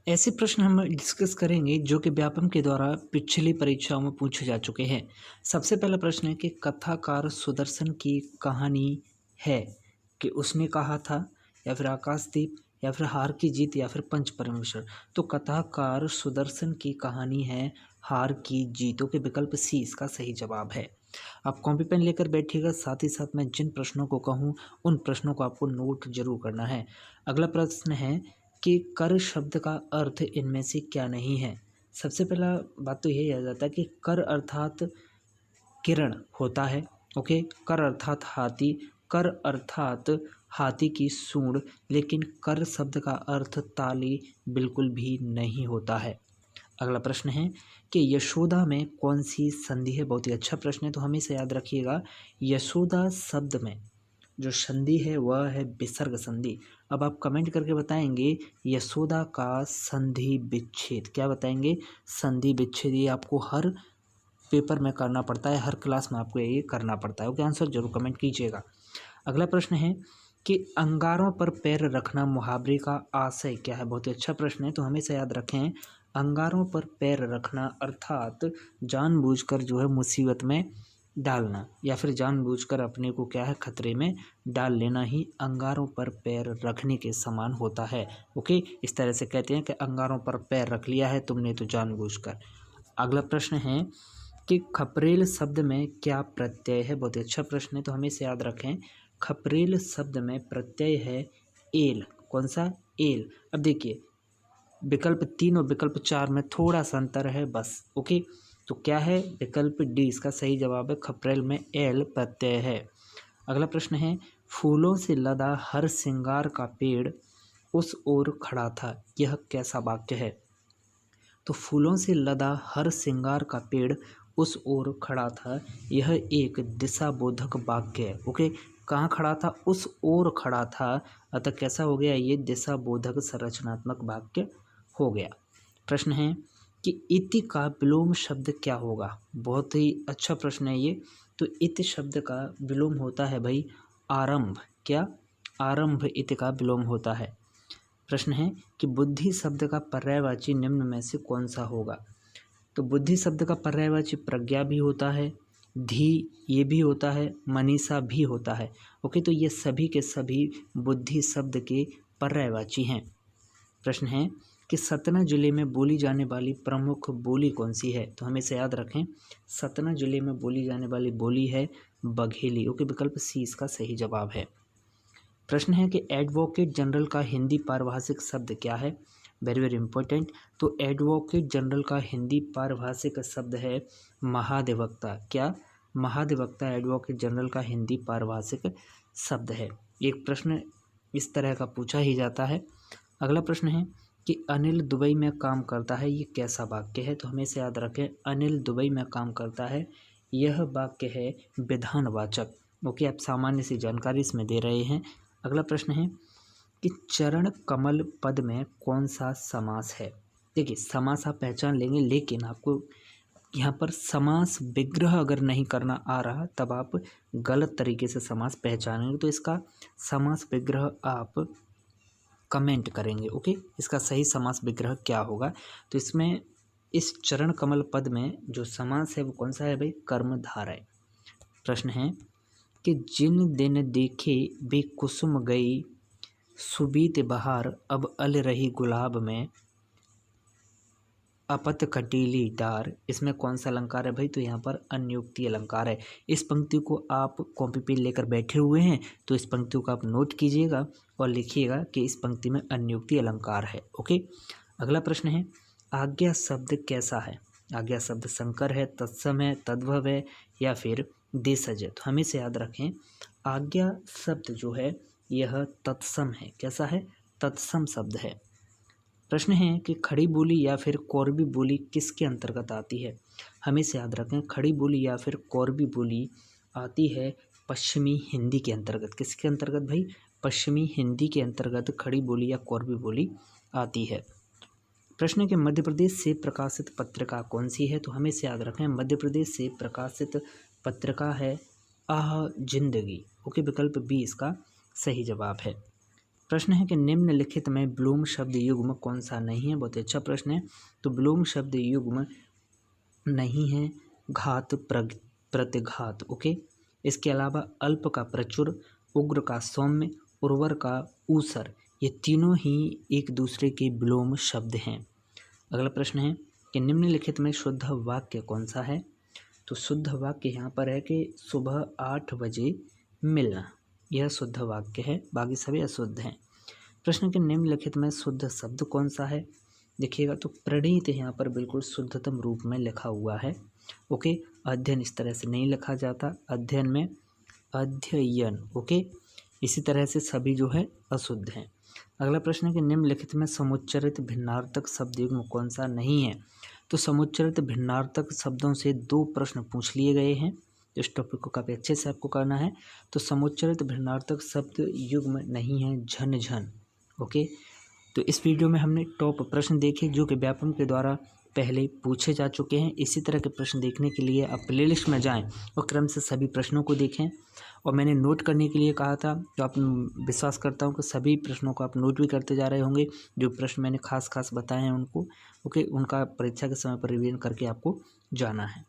ऐसे प्रश्न हम डिस्कस करेंगे जो कि व्यापम के द्वारा पिछली परीक्षाओं में पूछे जा चुके हैं। सबसे पहला प्रश्न है कि कथाकार सुदर्शन की कहानी है कि उसने कहा था, या फिर आकाशदीप, या फिर हार की जीत, या फिर पंच परमेश्वर। तो कथाकार सुदर्शन की कहानी है हार की जीतों के विकल्प सी इसका सही जवाब है। आप कॉपी पेन लेकर बैठिएगा, साथ ही साथ मैं जिन प्रश्नों को कहूँ उन प्रश्नों को आपको नोट जरूर करना है। अगला प्रश्न है कि कर शब्द का अर्थ इनमें से क्या नहीं है। सबसे पहला बात तो यही आ जाता है कि कर अर्थात किरण होता है। ओके, कर अर्थात हाथी, कर अर्थात हाथी की सूंड, लेकिन कर शब्द का अर्थ ताली बिल्कुल भी नहीं होता है। अगला प्रश्न है कि यशोदा में कौन सी संधि है। बहुत ही अच्छा प्रश्न है, तो हमेशा याद रखिएगा यशोदा शब्द में जो संधि है वह है विसर्ग संधि। अब आप कमेंट करके बताएंगे यशोदा का संधि विच्छेद। क्या बताएंगे? संधि विच्छेद। ये आपको हर पेपर में करना पड़ता है, हर क्लास में आपको ये करना पड़ता है। ओके, आंसर जरूर कमेंट कीजिएगा। अगला प्रश्न है कि अंगारों पर पैर रखना मुहावरे का आशय क्या है। बहुत ही अच्छा प्रश्न है, तो हमेशा याद रखें अंगारों पर पैर रखना अर्थात जानबूझकर जो है मुसीबत में डालना, या फिर जानबूझकर अपने को क्या है खतरे में डाल लेना ही अंगारों पर पैर रखने के समान होता है। ओके, इस तरह से कहते हैं कि अंगारों पर पैर रख लिया है तुमने तो जानबूझकर। अगला प्रश्न है कि खपरेल शब्द में क्या प्रत्यय है। बहुत ही अच्छा प्रश्न है, तो हमेशा याद रखें खपरेल शब्द में प्रत्यय है एल। कौन सा? एल। अब देखिए विकल्प 3 और विकल्प 4 में थोड़ा सा अंतर है बस। ओके, तो क्या है? विकल्प डी इसका सही जवाब है, खपरेल में एल प्रत्यय है। अगला प्रश्न है फूलों से लदा हर श्रृंगार का पेड़ उस ओर खड़ा था, यह कैसा वाक्य है। तो फूलों से लदा हर श्रृंगार का पेड़ उस ओर खड़ा था, यह एक दिशा बोधक वाक्य है। ओके, कहाँ खड़ा था? उस ओर खड़ा था, अतः कैसा हो गया? ये दिशा बोधक संरचनात्मक वाक्य हो गया। प्रश्न है कि इति का विलोम शब्द क्या होगा। बहुत ही अच्छा प्रश्न है ये। तो इति शब्द का विलोम होता है भाई आरंभ। क्या? आरंभ इति का विलोम होता है। प्रश्न है कि बुद्धि शब्द का पर्यायवाची निम्न में से कौन सा होगा। तो बुद्धि शब्द का पर्यायवाची प्रज्ञा भी होता है, धी ये भी होता है, मनीषा भी होता है। ओके, तो ये सभी के सभी बुद्धि शब्द के पर्यायवाची हैं। प्रश्न है कि सतना जिले में बोली जाने वाली प्रमुख बोली कौन सी है। तो हमेशा याद रखें सतना जिले में बोली जाने वाली बोली है बघेली। ओके, विकल्प सी इसका सही जवाब है। प्रश्न है कि एडवोकेट जनरल का हिंदी पारिभाषिक शब्द क्या है। Very very important. तो एडवोकेट जनरल का हिंदी पारिभाषिक शब्द है महाधिवक्ता। क्या? महाधिवक्ता एडवोकेट जनरल का हिंदी पारिभाषिक शब्द है। एक प्रश्न इस तरह का पूछा ही जाता है। अगला प्रश्न है कि अनिल दुबई में काम करता है, ये कैसा वाक्य है। तो हमेशा याद रखें अनिल दुबई में काम करता है, यह वाक्य है विधानवाचक। ओके, आप सामान्य सी जानकारी इसमें दे रहे हैं। अगला प्रश्न है कि चरण कमल पद में कौन सा समास है। देखिए समास आप पहचान लेंगे, लेकिन आपको यहाँ पर समास विग्रह अगर नहीं करना आ रहा तब आप गलत तरीके से समास पहचानेंगे। तो इसका समास विग्रह आप कमेंट करेंगे। ओके, इसका सही समास विग्रह क्या होगा। तो इसमें इस चरण कमल पद में जो समास है वो कौन सा है भाई? कर्मधारय। प्रश्न है कि जिन दिन देखे वे कुसुम गई सुबीत बहार, अब अल रही गुलाब में अपत कटीली डार, इसमें कौन सा अलंकार है भाई? तो यहाँ पर अन्योक्ति अलंकार है। इस पंक्ति को आप कॉपी पे लेकर बैठे हुए हैं, तो इस पंक्ति को आप नोट कीजिएगा और लिखिएगा कि इस पंक्ति में अन्योक्ति अलंकार है। ओके, अगला प्रश्न है आज्ञा शब्द कैसा है। आज्ञा शब्द संकर है, तत्सम है, तद्भव है, या फिर देशज है। तो हमेशा याद रखें आज्ञा शब्द जो है यह तत्सम है। कैसा है? तत्सम शब्द है। प्रश्न है कि खड़ी बोली या फिर कौरवी बोली किसके अंतर्गत आती है। हमेशा याद रखें खड़ी बोली या फिर कौरवी बोली आती है पश्चिमी हिंदी के अंतर्गत। किसके अंतर्गत भाई? पश्चिमी हिंदी के अंतर्गत खड़ी बोली या कौरवी बोली आती है। प्रश्न है कि मध्य प्रदेश से प्रकाशित पत्रिका कौन सी है। तो हमेशा याद रखें मध्य प्रदेश से प्रकाशित पत्रिका है आह जिंदगी। ओके, विकल्प बी इसका सही जवाब है। प्रश्न है कि निम्नलिखित में ब्लूम शब्द युग्म कौन सा नहीं है। बहुत ही अच्छा प्रश्न है। तो ब्लूम शब्द युग्म नहीं है घात प्रतिघात। ओके। इसके अलावा अल्प का प्रचुर, उग्र का सौम्य, उर्वर का ऊसर, ये तीनों ही एक दूसरे के विलोम शब्द हैं। अगला प्रश्न है कि निम्नलिखित में शुद्ध वाक्य कौन सा है। तो शुद्ध वाक्य यहाँ पर है कि सुबह 8 बजे मिलना, यह शुद्ध वाक्य है, बाकी सभी अशुद्ध हैं। प्रश्न के निम्नलिखित में शुद्ध शब्द कौन सा है। देखिएगा तो प्रणीत यहाँ पर बिल्कुल शुद्धतम रूप में लिखा हुआ है। ओके। अध्ययन इस तरह से नहीं लिखा जाता, अध्ययन में अध्ययन। ओके। इसी तरह से सभी जो है अशुद्ध हैं। अगला प्रश्न है कि निम्नलिखित में समुच्चरित भिन्नार्थक शब्द युग्म कौन सा नहीं है। तो समुच्चरित भिन्नार्थक शब्दों से 2 प्रश्न पूछ लिए गए हैं। इस टॉपिक को काफ़ी अच्छे से आपको करना है। तो समुच्चरित भिन्नार्थक शब्द युग्म नहीं है झन झन। ओके। तो इस वीडियो में हमने टॉप प्रश्न देखे जो कि व्यापम के द्वारा पहले पूछे जा चुके हैं। इसी तरह के प्रश्न देखने के लिए आप प्लेलिस्ट में जाएं और क्रम से सभी प्रश्नों को देखें। और मैंने नोट करने के लिए कहा था, तो आप विश्वास करता हूं कि सभी प्रश्नों को आप नोट भी करते जा रहे होंगे। जो प्रश्न मैंने खास बताए हैं उनको, ओके, उनका परीक्षा के समय पर रिवीजन करके आपको जाना है।